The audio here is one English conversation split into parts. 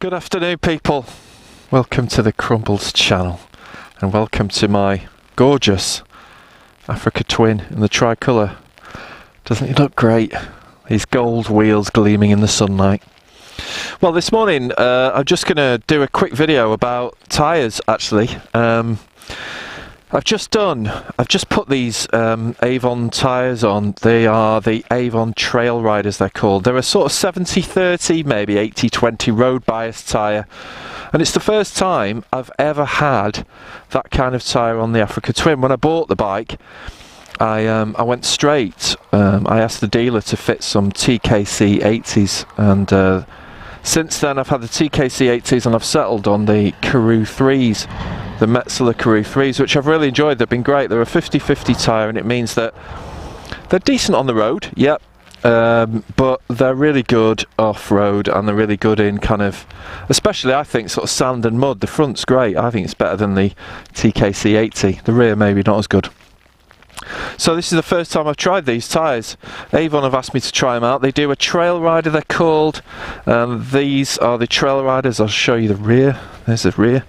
Good afternoon, people. Welcome to the Crumbles channel and welcome to my gorgeous Africa Twin in the tricolour. Doesn't it look great? These gold wheels gleaming in the sunlight. Well, this morning I'm just going to do a quick video about tyres actually. I've just put these Avon tyres on. They are the Avon TrailRiders, they're called. They're a sort of 70-30, maybe 80-20 road bias tyre. And it's the first time I've ever had that kind of tyre on the Africa Twin. When I bought the bike, I went straight. I asked the dealer to fit some TKC 80s, and since then I've had the TKC 80s and I've settled on the Karoo 3s. The mightily Karoo 3s, which I've really enjoyed. They've been great. They're a 50-50 tyre, and it means that they're decent on the road, yep, but they're really good off-road, and they're really good in kind of, especially I think, sort of sand and mud. The front's great. I think it's better than the TKC 80. The rear maybe not as good. So this is the first time I've tried these tyres. Avon have asked me to try them out. They do a TrailRider, they're called. These are the TrailRiders. I'll show you the rear. There's the rear.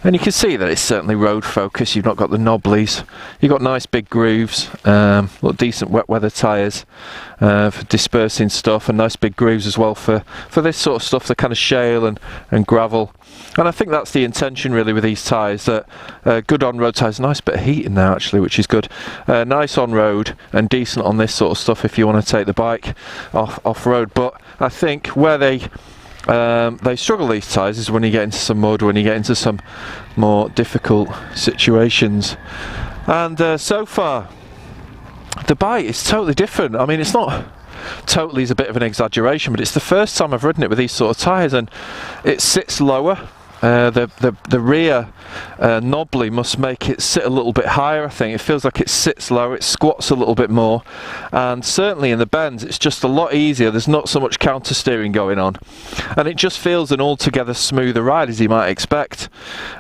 And you can see that it's certainly road focused. You've not got the knobblies. You've got nice big grooves. Look, decent wet weather tyres for dispersing stuff, and nice big grooves as well for this sort of stuff, the kind of shale and gravel. And I think that's the intention really with these tyres, that good on-road tyres. Nice bit of heat in there actually, which is good. Nice on-road and decent on this sort of stuff if you want to take the bike off-road. But I think where they struggle, these tyres, is when you get into some mud, when you get into some more difficult situations. And so far the bike is totally different. I mean, it's not totally, is a bit of an exaggeration, but it's the first time I've ridden it with these sort of tyres, and it sits lower. The rear knobbly must make it sit a little bit higher. I think it feels like it sits lower, it squats a little bit more, and certainly in the bends it's just a lot easier. There's not so much counter steering going on, and it just feels an altogether smoother ride, as you might expect.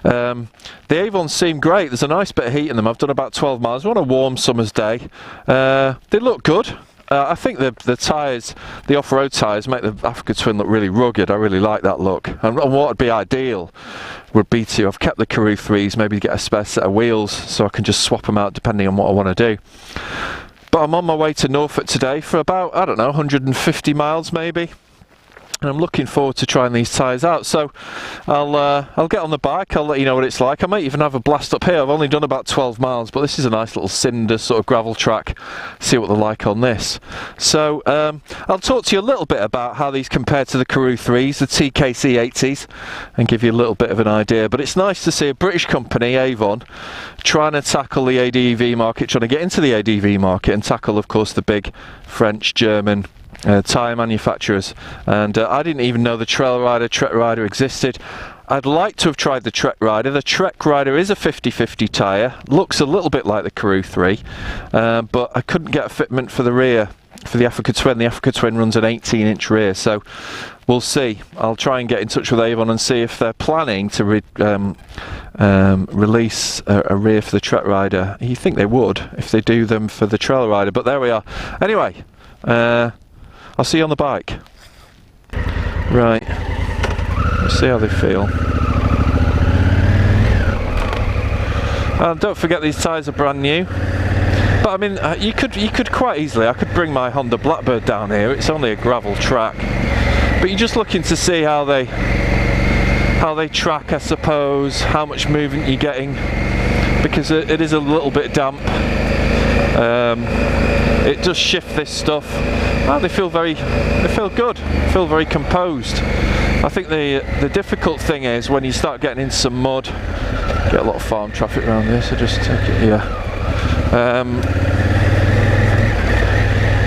The Avon seem great. There's a nice bit of heat in them. I've done about 12 miles on a warm summer's day. They look good. I think the tyres, the off-road tyres, make the Africa Twin look really rugged. I really like that look. And what would be ideal would be to, I've kept the Karoo 3s, maybe get a spare set of wheels so I can just swap them out depending on what I want to do. But I'm on my way to Norfolk today for about, I don't know, 150 miles maybe. And I'm looking forward to trying these tyres out. So I'll get on the bike, I'll let you know what it's like. I might even have a blast up here. I've only done about 12 miles, but this is a nice little cinder sort of gravel track. See what they're like on this. So I'll talk to you a little bit about how these compare to the Karoo 3s, the TKC 80s, and give you a little bit of an idea. But it's nice to see a British company, Avon, trying to tackle the ADV market, trying to get into the ADV market and tackle, of course, the big French, German tyre manufacturers. And I didn't even know the TrailRider existed. I'd like to have tried the TrailRider. The TrailRider is a 50-50 tyre, looks a little bit like the Karoo 3, but I couldn't get a fitment for the rear for the Africa Twin. The Africa Twin runs an 18-inch rear, so we'll see. I'll try and get in touch with Avon and see if they're planning to release a rear for the TrailRider. You think they would if they do them for the TrailRider, but there we are. Anyway, I'll see you on the bike. Right, let's see how they feel. Don't forget these tyres are brand new. But I mean, you could quite easily, I could bring my Honda Blackbird down here. It's only a gravel track, but you're just looking to see how they track, I suppose, how much movement you're getting, because it is a little bit damp. It does shift this stuff. Oh, they feel good, feel very composed. I think the difficult thing is when you start getting into some mud. Get a lot of farm traffic around here, so just take it here.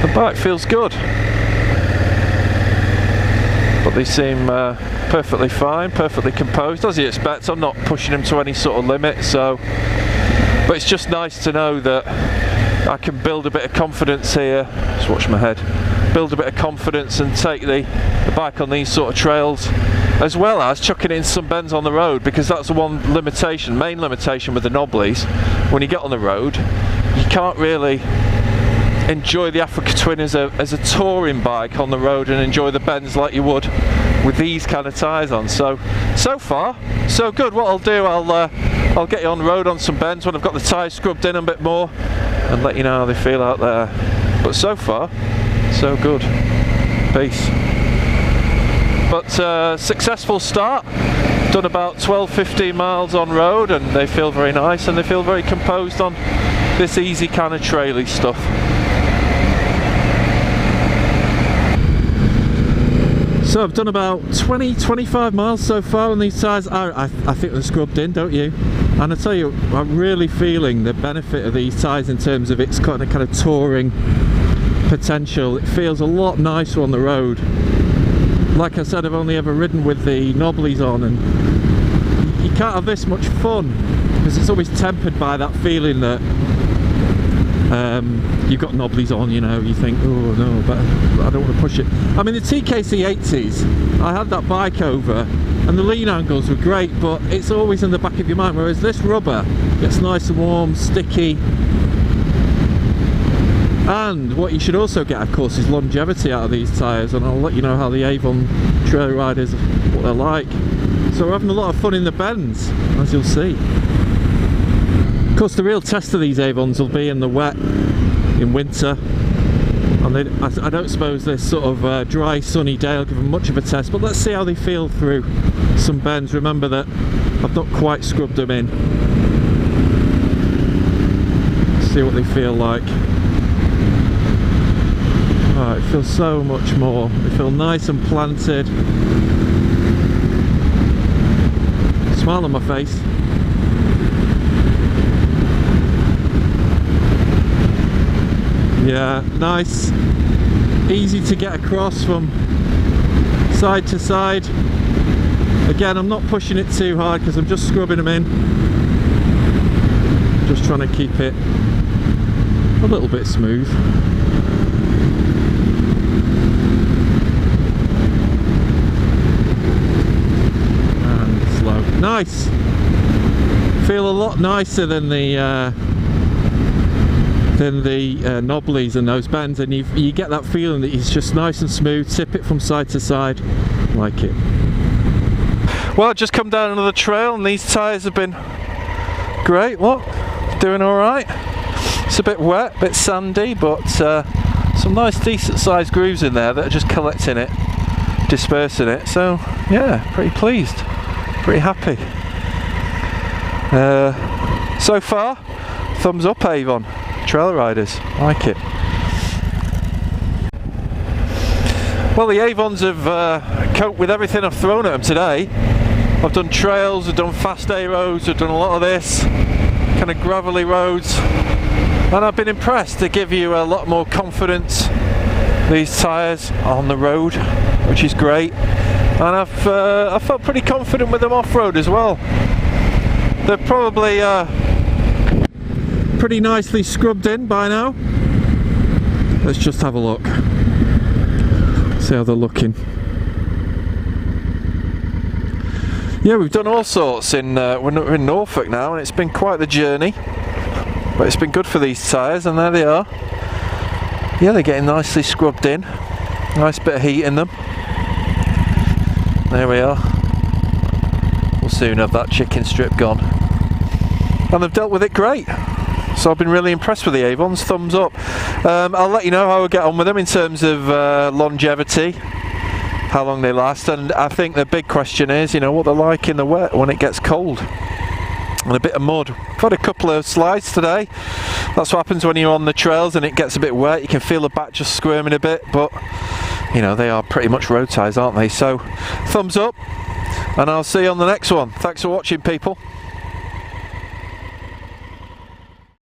The bike feels good, but they seem perfectly fine, perfectly composed, as you expect. I'm not pushing them to any sort of limit, so. But it's just nice to know that I can build a bit of confidence here. Just watch my head. Build a bit of confidence and take the bike on these sort of trails, as well as chucking in some bends on the road, because that's the one main limitation with the knobblies. When you get on the road, you can't really enjoy the Africa Twin as a touring bike on the road and enjoy the bends like you would with these kind of tyres on. So far so good. What I'll do, I'll get you on the road on some bends when I've got the tyres scrubbed in a bit more and let you know how they feel out there. But so far so good. Peace. But successful start. Done about 12-15 miles on road and they feel very nice and they feel very composed on this easy kind of traily stuff. So I've done about 20-25 miles so far on these tyres. I think they're scrubbed in, don't you? And I tell you, I'm really feeling the benefit of these tyres in terms of its kind of touring potential. It feels a lot nicer on the road. Like I said, I've only ever ridden with the knobblies on, and you can't have this much fun because it's always tempered by that feeling that you've got knobblies on, you know, you think, oh no, but I don't want to push it. I mean, the TKC80s, I had that bike over and the lean angles were great, but it's always in the back of your mind, whereas this rubber gets nice and warm, sticky. And what you should also get, of course, is longevity out of these tyres, and I'll let you know how the Avon TrailRiders, what they're like. So we're having a lot of fun in the bends, as you'll see. Of course, the real test of these Avons will be in the wet, in winter. And I don't suppose this sort of dry, sunny day will give them much of a test, but let's see how they feel through some bends. Remember that I've not quite scrubbed them in. See what they feel like. Oh, it feels so much more. They feel nice and planted. Smile on my face. Yeah, nice. Easy to get across from side to side. Again, I'm not pushing it too hard because I'm just scrubbing them in. Just trying to keep it a little bit smooth. Nice. Feel a lot nicer than the knobblies and those bends, and you get that feeling that it's just nice and smooth. Tip it from side to side, like it. Well, I've just come down another trail and these tyres have been great. Look, doing all right. It's a bit wet, a bit sandy, but some nice decent sized grooves in there that are just collecting it, dispersing it. So yeah, pretty pleased. Pretty happy. So far, thumbs up Avon TrailRiders, like it. Well, the Avons have coped with everything I've thrown at them today. I've done trails, I've done fast A roads, I've done a lot of this kind of gravelly roads, and I've been impressed. They give you a lot more confidence, these tyres on the road, which is great. And I felt pretty confident with them off-road as well. They're probably pretty nicely scrubbed in by now. Let's just have a look. See how they're looking. Yeah, we've done all sorts we're in Norfolk now, and it's been quite the journey. But it's been good for these tyres, and there they are. Yeah, they're getting nicely scrubbed in. Nice bit of heat in them. There we are. We'll soon have that chicken strip gone. And they've dealt with it great. So I've been really impressed with the Avons. Thumbs up. I'll let you know how I get on with them in terms of longevity, how long they last, and I think the big question is, you know, what they're like in the wet when it gets cold. And a bit of mud. I've had a couple of slides today. That's what happens when you're on the trails and it gets a bit wet. You can feel the back just squirming a bit, but you know, they are pretty much road tyres, aren't they? So thumbs up, and I'll see you on the next one. Thanks for watching, people.